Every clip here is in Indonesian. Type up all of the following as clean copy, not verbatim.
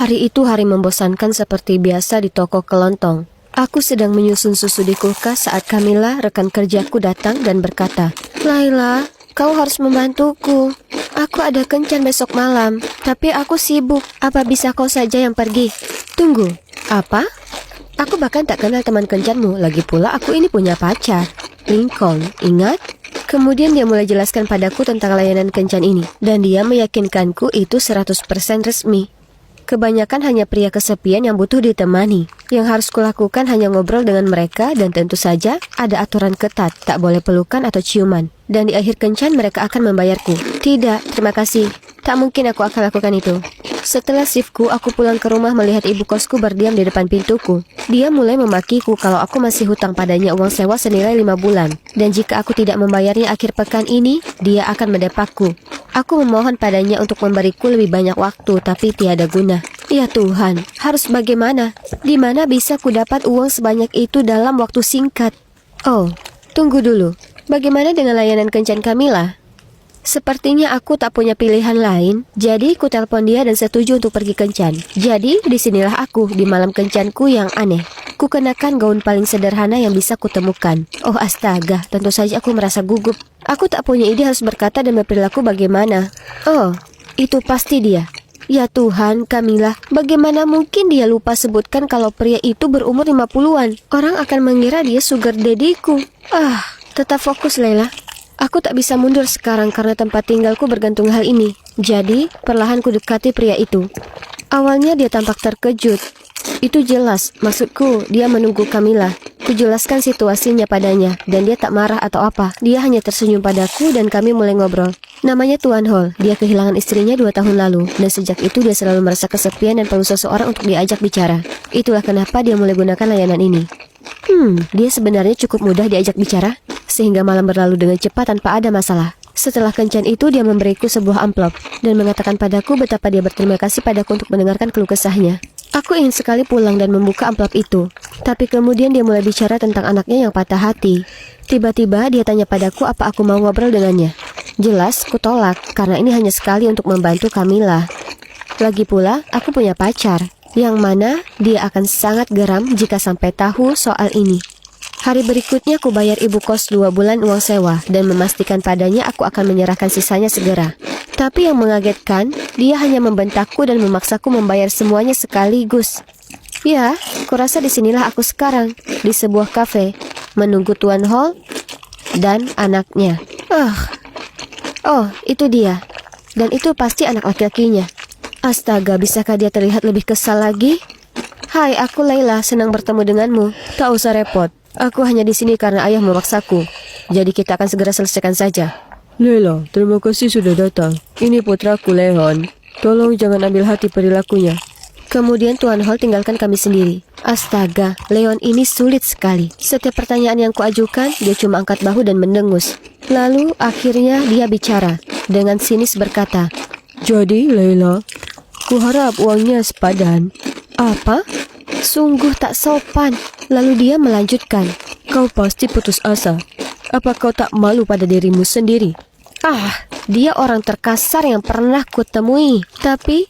Hari itu hari membosankan seperti biasa di toko kelontong. Aku sedang menyusun susu di kulkas saat Camilla, rekan kerjaku, datang dan berkata, "Laila, kau harus membantuku. Aku ada kencan besok malam, tapi aku sibuk. Apa bisa kau saja yang pergi?" "Tunggu, apa? Aku bahkan tak kenal teman kencanmu. Lagi pula aku ini punya pacar, Lincoln, ingat?" Kemudian dia mulai jelaskan padaku tentang layanan kencan ini, dan dia meyakinkanku itu 100% resmi. Kebanyakan hanya pria kesepian yang butuh ditemani. Yang harus kulakukan hanya ngobrol dengan mereka, dan tentu saja ada aturan ketat, tak boleh pelukan atau ciuman. Dan di akhir kencan mereka akan membayarku. "Tidak, terima kasih. Tak mungkin aku akan lakukan itu." Setelah shiftku, aku pulang ke rumah melihat ibu kosku berdiam di depan pintuku. Dia mulai memakiku kalau aku masih hutang padanya uang sewa senilai 5 bulan. Dan jika aku tidak membayarnya akhir pekan ini, dia akan mendepakku. Aku memohon padanya untuk memberiku lebih banyak waktu, tapi tiada guna. Ya Tuhan, harus bagaimana? Di mana bisa ku dapat uang sebanyak itu dalam waktu singkat? Oh, tunggu dulu. Bagaimana dengan layanan kencan Camilla? Sepertinya aku tak punya pilihan lain, jadi ku telepon dia dan setuju untuk pergi kencan. Jadi, disinilah aku di malam kencanku yang aneh. Ku kenakan gaun paling sederhana yang bisa kutemukan. Oh astaga, tentu saja aku merasa gugup. Aku tak punya ide harus berkata dan berperilaku bagaimana. Oh, itu pasti dia. Ya Tuhan, Camilla, bagaimana mungkin dia lupa sebutkan kalau pria itu berumur 50-an? Orang akan mengira dia sugar daddy-ku. Tetap fokus, Laila. Aku tak bisa mundur sekarang karena tempat tinggalku bergantung hal ini. Jadi, perlahan ku dekati pria itu. Awalnya dia tampak terkejut. Itu jelas, maksudku dia menunggu Camilla. Kujelaskan situasinya padanya, dan dia tak marah atau apa. Dia hanya tersenyum padaku dan kami mulai ngobrol. Namanya Tuan Hall. Dia kehilangan istrinya 2 tahun lalu, dan sejak itu dia selalu merasa kesepian dan perlu seseorang untuk diajak bicara. Itulah kenapa dia mulai gunakan layanan ini. Dia sebenarnya cukup mudah diajak bicara, sehingga malam berlalu dengan cepat tanpa ada masalah. Setelah kencan itu, dia memberiku sebuah amplop dan mengatakan padaku betapa dia berterima kasih padaku untuk mendengarkan keluh kesahnya. Aku ingin sekali pulang dan membuka amplop itu, tapi kemudian dia mulai bicara tentang anaknya yang patah hati. Tiba-tiba dia tanya padaku apa aku mau ngobrol dengannya. Jelas, ku tolak, karena ini hanya sekali untuk membantu Camilla. Lagi pula, aku punya pacar, yang mana dia akan sangat geram jika sampai tahu soal ini. Hari berikutnya ku bayar ibu kos 2 bulan uang sewa dan memastikan padanya aku akan menyerahkan sisanya segera. Tapi yang mengagetkan, dia hanya membentakku dan memaksaku membayar semuanya sekaligus. Ya, kurasa disinilah aku sekarang, di sebuah kafe, menunggu Tuan Hall dan anaknya. Oh, itu dia. Dan itu pasti anak laki-lakinya. Astaga, bisakah dia terlihat lebih kesal lagi? Hai, aku Laila, senang bertemu denganmu. Tak usah repot. Aku hanya di sini karena ayah memaksaku. Jadi kita akan segera selesaikan saja. Laila, terima kasih sudah datang. Ini putraku Leon. Tolong jangan ambil hati perilakunya. Kemudian Tuan Hall tinggalkan kami sendiri. Astaga, Leon ini sulit sekali. Setiap pertanyaan yang kuajukan, dia cuma angkat bahu dan mendengus. Lalu akhirnya dia bicara dengan sinis berkata, "Jadi Laila, kuharap uangnya sepadan." "Apa? Sungguh tak sopan." Lalu dia melanjutkan, "Kau pasti putus asa. Apa kau tak malu pada dirimu sendiri?" Dia orang terkasar yang pernah kutemui. Tapi,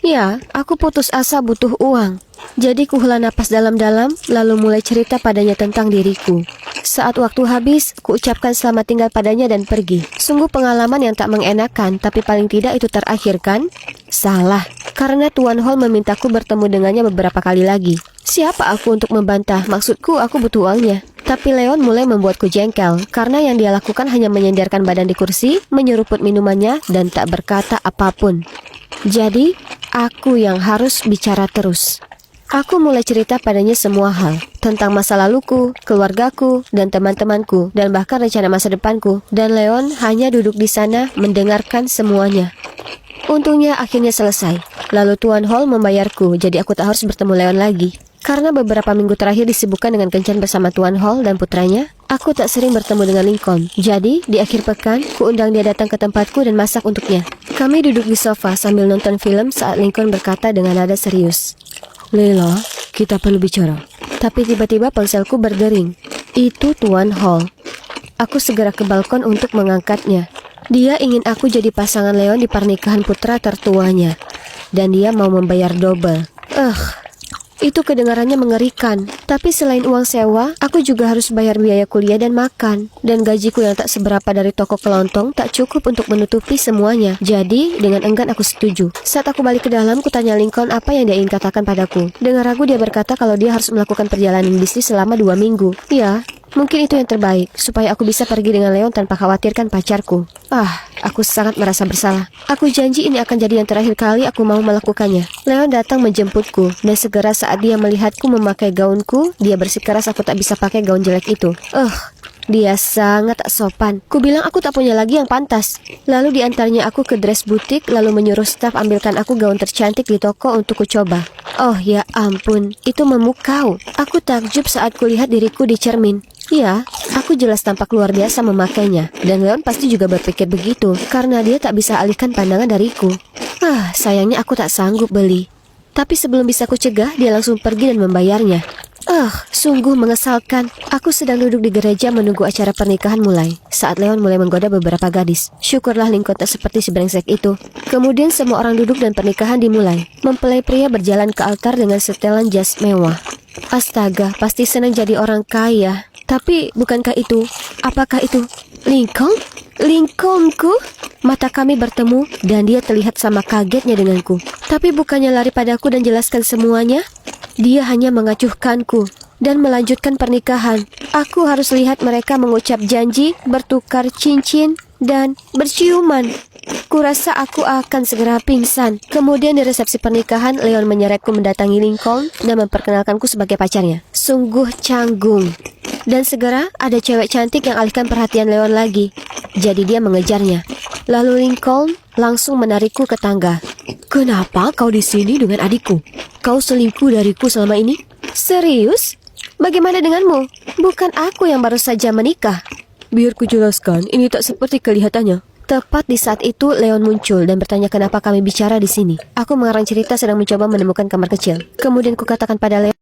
ya, aku putus asa butuh uang. Jadi kuhela napas dalam-dalam, lalu mulai cerita padanya tentang diriku. Saat waktu habis, kuucapkan selamat tinggal padanya dan pergi. Sungguh pengalaman yang tak mengenakan, tapi paling tidak itu terakhir kan? Salah, karena Tuan Hall memintaku bertemu dengannya beberapa kali lagi. Siapa aku untuk membantah? Maksudku, aku butuh uangnya. Tapi Leon mulai membuatku jengkel, karena yang dia lakukan hanya menyenderkan badan di kursi, menyeruput minumannya, dan tak berkata apapun. Jadi, aku yang harus bicara terus. Aku mulai cerita padanya semua hal, tentang masa laluku, keluargaku, dan teman-temanku, dan bahkan rencana masa depanku. Dan Leon hanya duduk di sana mendengarkan semuanya. Untungnya akhirnya selesai. Lalu Tuan Hall membayarku, jadi aku tak harus bertemu Leon lagi. Karena beberapa minggu terakhir disibukkan dengan kencan bersama Tuan Hall dan putranya, aku tak sering bertemu dengan Lincoln. Jadi, di akhir pekan, kuundang dia datang ke tempatku dan masak untuknya. Kami duduk di sofa sambil nonton film saat Lincoln berkata dengan nada serius, "Laila, kita perlu bicara." Tapi tiba-tiba ponselku berdering. Itu Tuan Hall. Aku segera ke balkon untuk mengangkatnya. Dia ingin aku jadi pasangan Leon di pernikahan putra tertuanya. dan dia mau membayar double. Itu kedengarannya mengerikan. Tapi selain uang sewa, aku juga harus bayar biaya kuliah dan makan. Dan gajiku yang tak seberapa dari toko kelontong tak cukup untuk menutupi semuanya. Jadi, dengan enggan aku setuju. Saat aku balik ke dalam, kutanya Lincoln apa yang dia ingin katakan padaku. Dengan ragu dia berkata kalau dia harus melakukan perjalanan bisnis selama 2 minggu. Ya, mungkin itu yang terbaik, supaya aku bisa pergi dengan Leon tanpa khawatirkan pacarku. Aku sangat merasa bersalah. Aku janji ini akan jadi yang terakhir kali aku mau melakukannya. Leon datang menjemputku, dan segera saat dia melihatku memakai gaunku, dia bersikeras aku tak bisa pakai gaun jelek itu. Dia sangat tak sopan. Kubilang aku tak punya lagi yang pantas. Lalu diantarnya aku ke dress butik, lalu menyuruh staf ambilkan aku gaun tercantik di toko untuk kucoba. Oh ya ampun, itu memukau. Aku takjub saat kulihat diriku di cermin. Ya, aku jelas tampak luar biasa memakainya. Dan Leon pasti juga berpikir begitu, karena dia tak bisa alihkan pandangan dariku. Sayangnya aku tak sanggup beli. Tapi sebelum bisa kucegah, dia langsung pergi dan membayarnya. Sungguh mengesalkan. Aku sedang duduk di gereja menunggu acara pernikahan mulai, saat Leon mulai menggoda beberapa gadis. Syukurlah Lincoln tak seperti si brengsek itu. Kemudian semua orang duduk dan pernikahan dimulai. Mempelai pria berjalan ke altar dengan setelan jas mewah. Astaga, pasti senang jadi orang kaya. Tapi bukankah itu? Apakah itu Lincoln? Lincolnku? Mata kami bertemu dan dia terlihat sama kagetnya denganku. Tapi bukannya lari padaku dan jelaskan semuanya. Dia hanya mengacuhkanku dan melanjutkan pernikahan. Aku harus lihat mereka mengucap janji, bertukar cincin, dan berciuman. Kurasa aku akan segera pingsan. Kemudian di resepsi pernikahan, Leon menyeretku mendatangi Lincoln dan memperkenalkanku sebagai pacarnya. Sungguh canggung. Dan segera ada cewek cantik yang alihkan perhatian Leon lagi. Jadi dia mengejarnya. Lalu Lincoln langsung menarikku ke tangga. Kenapa kau di sini dengan adikku? Kau selingkuh dariku selama ini? Serius? Bagaimana denganmu? Bukan aku yang baru saja menikah. Biar ku jelaskan, ini tak seperti kelihatannya. Tepat di saat itu Leon muncul dan bertanya kenapa kami bicara di sini. Aku mengarang cerita sedang mencoba menemukan kamar kecil. Kemudian kukatakan pada Leon